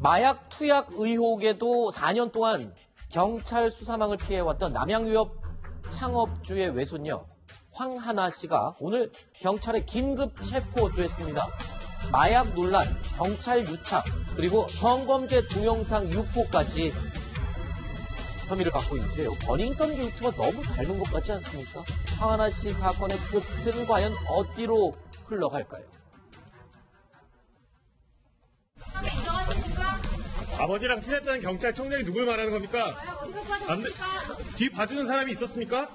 마약 투약 의혹에도 4년 동안 경찰 수사망을 피해왔던 남양유업 창업주의 외손녀 황하나 씨가 오늘 경찰에 긴급 체포됐습니다. 마약 논란, 경찰 유착, 그리고 성범죄 동영상 유포까지 혐의를 받고 있는데요. 버닝썬 게이트와 너무 닮은 것 같지 않습니까? 황하나 씨 사건의 끝은 과연 어디로 흘러갈까요? 아버지랑 친했던 경찰청장이 누굴 말하는 겁니까? 뒤 봐주는 사람이 있었습니까?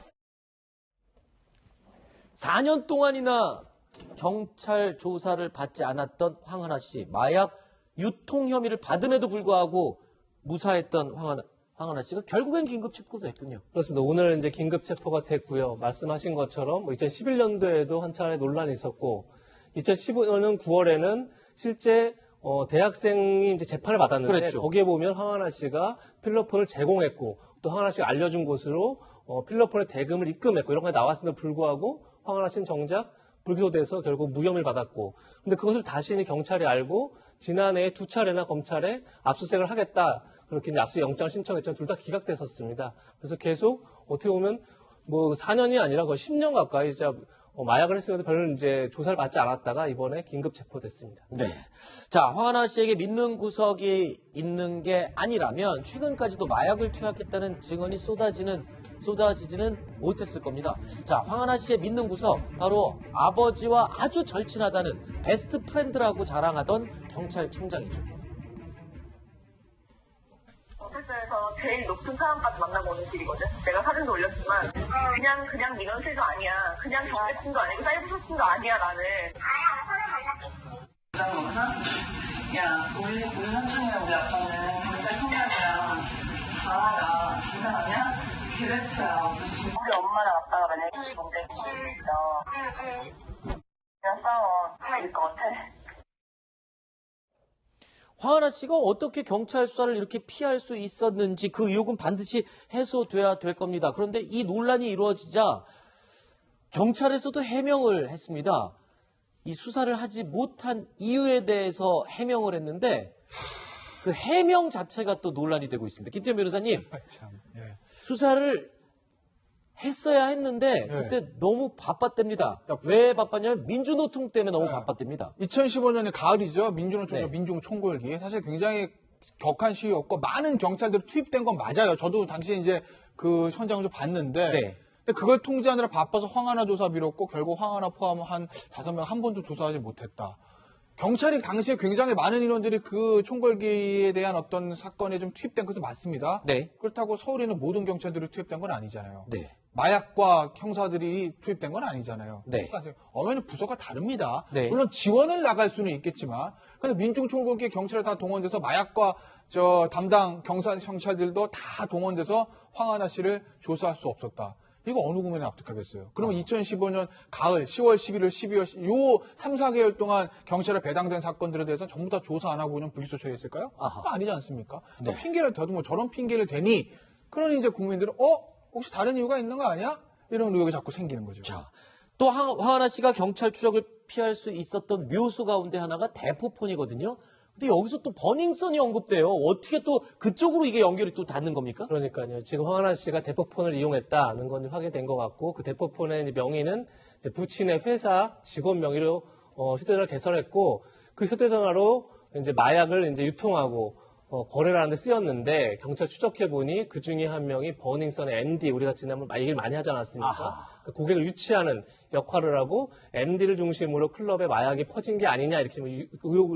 4년 동안이나 경찰 조사를 받지 않았던 황하나 씨. 마약 유통 혐의를 받음에도 불구하고 무사했던 황하나 씨가 결국엔 긴급 체포됐군요. 그렇습니다. 오늘 이제 긴급 체포가 됐고요. 말씀하신 것처럼 2011년도에도 한 차례 논란이 있었고, 2015년 9월에는 실제 대학생이 이제 재판을 받았는데 그랬죠. 거기에 보면 황하나 씨가 필로폰을 제공했고 또 황하나 씨가 알려준 곳으로 필로폰의 대금을 입금했고 이런 게 나왔음에도 불구하고 황하나 씨는 정작 불기소돼서 결국 무혐의를 받았고, 근데 그것을 다시 경찰이 알고 지난해 2차례나 검찰에 압수수색을 하겠다 그렇게 이제 압수영장을 신청했지만 둘 다 기각됐었습니다. 그래서 계속 어떻게 보면 뭐 4년이 아니라 거의 10년 가까이 진짜 마약을 했으면서 별로 이제 조사를 받지 않았다가 이번에 긴급 체포됐습니다. 네. 자, 황하나 씨에게 믿는 구석이 있는 게 아니라면 최근까지도 마약을 투약했다는 증언이 쏟아지지는 못했을 겁니다. 자, 황하나 씨의 믿는 구석, 바로 아버지와 아주 절친하다는 베스트 프렌드라고 자랑하던 경찰청장이죠. 오피스에서 제일 높은 사람까지 만나고 오는 길이거든. 내가 사진도 올렸지만 그냥 민원실도 아니야. 그냥 경찰팀도 아니고 사이버쇼팀도 아니야 나는. 야, 우리 삼촌이랑 우리 아빠는 경찰청장이랑 강아가 이상하냐? 기획자야. 우리 엄마랑 아빠가 만약에 문제 있어. 그냥 싸워. 사이일 것 같아. 황하나 씨가 어떻게 경찰 수사를 이렇게 피할 수 있었는지 그 의혹은 반드시 해소돼야 될 겁니다. 그런데 이 논란이 이루어지자 경찰에서도 해명을 했습니다. 이 수사를 하지 못한 이유에 대해서 해명을 했는데 그 해명 자체가 또 논란이 되고 있습니다. 김태현 변호사님, 수사를 했어야 했는데 그때 너무 바빴답니다. 왜 바빴냐면 민주노총 때문에 너무 바빴답니다. 2015년에 가을이죠. 민주노총, 네. 민중총궐기. 사실 굉장히 격한 시위였고 많은 경찰들이 투입된 건 맞아요. 저도 당시에 이제 그 현장을 좀 봤는데 네. 근데 그걸 통제하느라 바빠서 황하나 조사 미뤘고 결국 황하나 포함 한 5명 한 번도 조사하지 못했다. 경찰이 당시에 굉장히 많은 인원들이 그 총궐기에 대한 어떤 사건에 좀 투입된 것은 맞습니다. 네. 그렇다고 서울에는 모든 경찰들이 투입된 건 아니잖아요. 네. 마약과 형사들이 투입된 건 아니잖아요. 네. 똑같아요. 어머니는 부서가 다릅니다. 네. 물론 지원을 나갈 수는 있겠지만, 근데 민중총궐기에 경찰에 다 동원돼서 마약과 담당 경찰들도 다 동원돼서 황하나 씨를 조사할 수 없었다. 이거 어느 국면에 납득하겠어요? 그러면 2015년 가을, 10월, 11월, 12월, 요 3, 4개월 동안 경찰에 배당된 사건들에 대해서 전부 다 조사 안 하고 그냥 불기소 처리했을까요? 그거 아니지 않습니까? 네. 핑계를 대도 뭐 저런 핑계를 대니, 그러니 이제 국민들은, 혹시 다른 이유가 있는 거 아니야? 이런 의혹이 자꾸 생기는 거죠. 자, 또 황하나 씨가 경찰 추적을 피할 수 있었던 묘수 가운데 하나가 대포폰이거든요. 근데 여기서 또 버닝썬이 언급돼요. 어떻게 또 그쪽으로 이게 연결이 또 닿는 겁니까? 그러니까요. 지금 황하나 씨가 대포폰을 이용했다는 건 확인된 것 같고 그 대포폰의 명의는 이제 부친의 회사 직원 명의로 휴대전화를 개설했고 그 휴대전화로 이제 마약을 이제 유통하고 거래를 하는데 쓰였는데 경찰 추적해 보니 그 중에 한 명이 버닝썬의 MD, 우리가 지난번 얘기를 많이 하지 않았습니까? 그 고객을 유치하는 역할을 하고 MD를 중심으로 클럽에 마약이 퍼진 게 아니냐 이렇게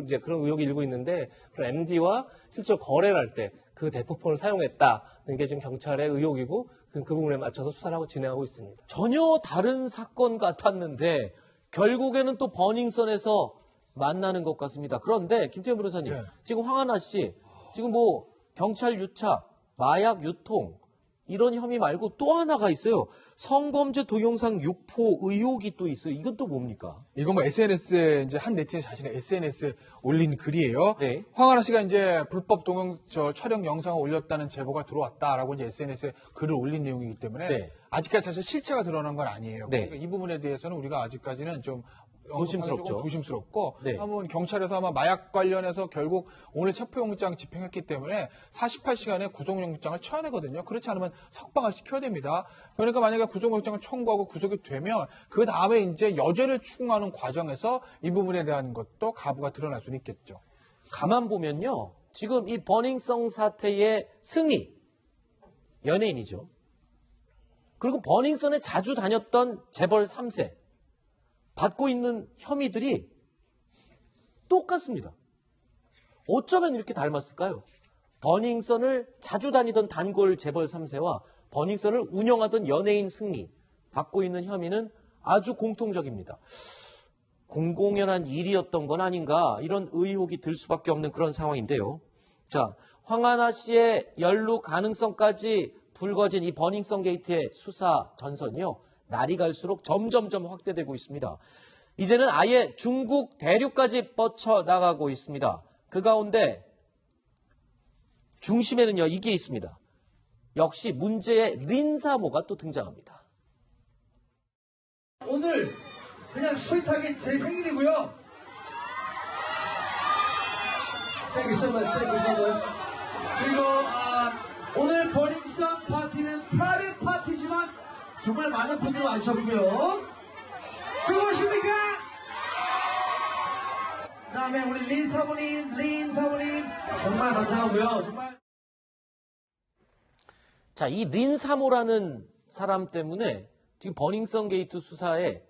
이제 그런 의혹이 일고 있는데 그런 MD와 실제로 거래를 할 때 그 대포폰을 사용했다는 게 지금 경찰의 의혹이고 그 부분에 맞춰서 수사를 하고 진행하고 있습니다. 전혀 다른 사건 같았는데 결국에는 또 버닝썬에서 만나는 것 같습니다. 그런데 김태현 변호사님, 네. 지금 황하나 씨 지금 뭐 경찰 유착, 마약 유통 이런 혐의 말고 또 하나가 있어요. 성범죄 동영상 유포 의혹이 또 있어요. 이건 또 뭡니까? 이건 뭐 SNS에 이제 한 네티즌 자신의 SNS에 올린 글이에요. 네. 황하나 씨가 이제 불법 촬영 영상을 올렸다는 제보가 들어왔다라고 이제 SNS에 글을 올린 내용이기 때문에 네. 아직까지 사실 실체가 드러난 건 아니에요. 네. 그러니까 이 부분에 대해서는 우리가 아직까지는 좀 조심스럽죠. 조금 조심스럽고 네. 한번 경찰에서 아마 마약 관련해서 결국 오늘 체포영장 집행했기 때문에 48시간에 구속영장을 쳐야 되거든요. 그렇지 않으면 석방을 시켜야 됩니다. 그러니까 만약에 구속영장을 청구하고 구속이 되면 그 다음에 이제 여죄를 추궁하는 과정에서 이 부분에 대한 것도 가부가 드러날 수는 있겠죠. 가만 보면요. 지금 이 버닝썬 사태의 승리, 연예인이죠. 그리고 버닝썬에 자주 다녔던 재벌 3세, 받고 있는 혐의들이 똑같습니다. 어쩌면 이렇게 닮았을까요? 버닝썬을 자주 다니던 단골 재벌 3세와 버닝썬을 운영하던 연예인 승리, 받고 있는 혐의는 아주 공통적입니다. 공공연한 일이었던 건 아닌가 이런 의혹이 들 수밖에 없는 그런 상황인데요. 자, 황하나 씨의 연루 가능성까지 불거진 이 버닝썬 게이트의 수사 전선이요. 날이 갈수록 점점점 확대되고 있습니다. 이제는 아예 중국 대륙까지 뻗쳐나가고 있습니다. 그 가운데 중심에는요, 이게 있습니다. 역시 문제의 린사모가 또 등장합니다. 오늘 그냥 스윗하게 제 생일이고요. Thank you so much. Thank you so much. 그리고 오늘 버닝썬 파티는 프라이빗 파티지만 정말 많은 분들 와주셨고요. 수고하십니까? 그다음에 우리 린 사모님 정말 감사하고요. 정말. 자, 이 린사모라는 사람 때문에 지금 버닝썬 게이트 수사에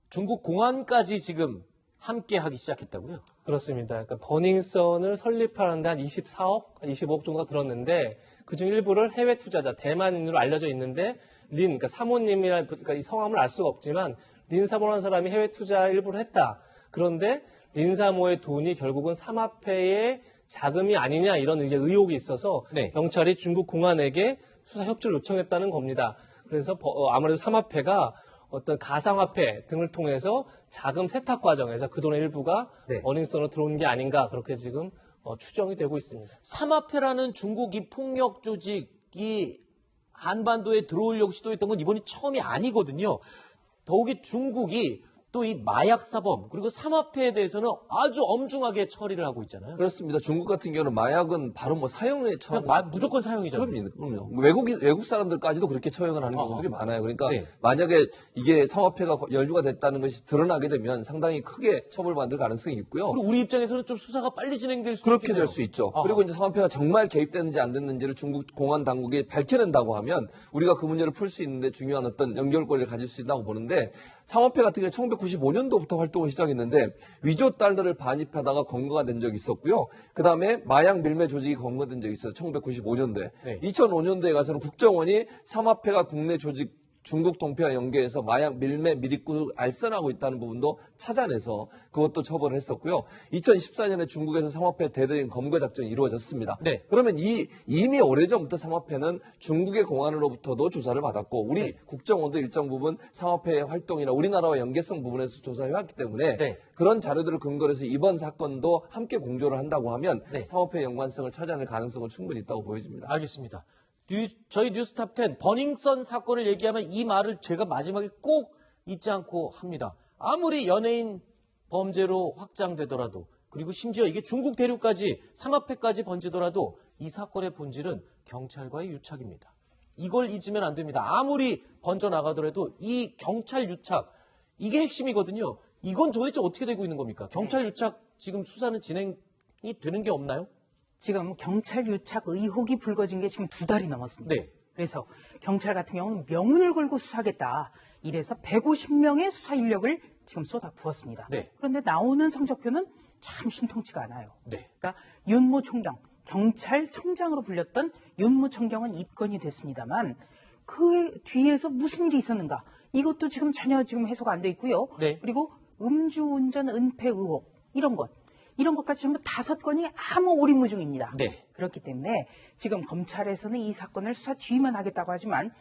중국 공안까지 지금 함께 하기 시작했다고요? 그렇습니다. 그러니까 버닝썬을 설립하는데 한 24억, 25억 정도가 들었는데 그중 일부를 해외 투자자, 대만인으로 알려져 있는데 그러니까 사모님이라는 그러니까 이 성함을 알 수가 없지만 린 사모라는 사람이 해외 투자 일부를 했다. 그런데 린 사모의 돈이 결국은 삼합회의 자금이 아니냐 이런 이제 의혹이 있어서 네. 경찰이 중국 공안에게 수사 협조를 요청했다는 겁니다. 그래서 아무래도 삼합회가 어떤 가상화폐 등을 통해서 자금 세탁 과정에서 그 돈의 일부가 네. 버닝썬으로 들어온 게 아닌가 그렇게 지금 추정이 되고 있습니다. 삼합회라는 중국 이 폭력 조직이 한반도에 들어오려고 시도했던 건 이번이 처음이 아니거든요. 더욱이 중국이 또 이 마약 사범 그리고 삼합회에 대해서는 아주 엄중하게 처리를 하고 있잖아요. 그렇습니다. 중국 같은 경우는 마약은 바로 뭐 사형에 처한 무조건 사형이잖아요. 그럼요. 외국 사람들까지도 그렇게 처형을 하는 경우들이 많아요. 그러니까 네. 만약에 이게 상업회가 연루가 됐다는 것이 드러나게 되면 상당히 크게 처벌받을 가능성이 있고요. 그리고 우리 입장에서는 좀 수사가 빨리 진행될 수 그렇게 있겠네요. 될 수 있죠. 아하. 그리고 이제 상업회가 정말 개입됐는지 안 됐는지를 중국 공안 당국이 밝혀낸다고 하면 우리가 그 문제를 풀 수 있는데 중요한 어떤 연결고리를 가질 수 있다고 보는데 상업회 같은 경우는 1995년도부터 활동을 시작했는데 위조 달러를 반입하다가 검거가 된 적이 있었고요. 그다음에 마약 밀매 조직이 검거된 적이 있어요. 1995년도에. 네. 2005년도에 가서는 국정원이 삼합회가 국내 조직 중국 동포와 연계해서 마약 밀매 밀입구를 알선하고 있다는 부분도 찾아내서 그것도 처벌을 했었고요. 2014년에 중국에서 삼합회 대대적인 검거 작전이 이루어졌습니다. 네. 그러면 이미 오래전부터 삼합회는 중국의 공안으로부터도 조사를 받았고 우리 국정원도 일정 부분 삼합회의 활동이나 우리나라와 연계성 부분에서 조사해왔기 때문에 네. 그런 자료들을 근거로 해서 이번 사건도 함께 공조를 한다고 하면 네. 삼합회의 연관성을 찾아낼 가능성은 충분히 있다고 보여집니다. 알겠습니다. 저희 뉴스탑 10 버닝썬 사건을 얘기하면 이 말을 제가 마지막에 꼭 잊지 않고 합니다. 아무리 연예인 범죄로 확장되더라도 그리고 심지어 이게 중국 대륙까지 삼합회까지 번지더라도 이 사건의 본질은 경찰과의 유착입니다. 이걸 잊으면 안 됩니다. 아무리 번져나가더라도 이 경찰 유착 이게 핵심이거든요. 이건 도대체 어떻게 되고 있는 겁니까? 경찰 유착 지금 수사는 진행이 되는 게 없나요? 지금 경찰 유착 의혹이 불거진 게 지금 2달이 넘었습니다. 네. 그래서 경찰 같은 경우는 명운을 걸고 수사하겠다. 이래서 150명의 수사 인력을 지금 쏟아부었습니다. 네. 그런데 나오는 성적표는 참 신통치가 않아요. 네. 그러니까 윤모 총경, 경찰청장으로 불렸던 윤모 총경은 입건이 됐습니다만 그 뒤에서 무슨 일이 있었는가? 이것도 지금 전혀 지금 해소가 안 돼 있고요. 네. 그리고 음주운전 은폐 의혹 이런 것까지 전부 5건이 아무 오리무중입니다. 네. 그렇기 때문에 지금 검찰에서는 이 사건을 수사 지휘만 하겠다고 하지만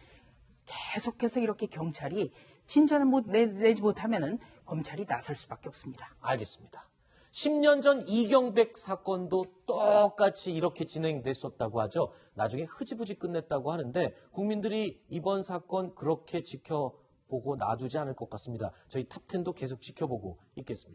계속해서 이렇게 경찰이 진전을 내지 못하면은 검찰이 나설 수밖에 없습니다. 알겠습니다. 10년 전 이경백 사건도 똑같이 이렇게 진행됐었다고 하죠. 나중에 흐지부지 끝냈다고 하는데 국민들이 이번 사건 그렇게 지켜보고 놔두지 않을 것 같습니다. 저희 탑10도 계속 지켜보고 있겠습니다.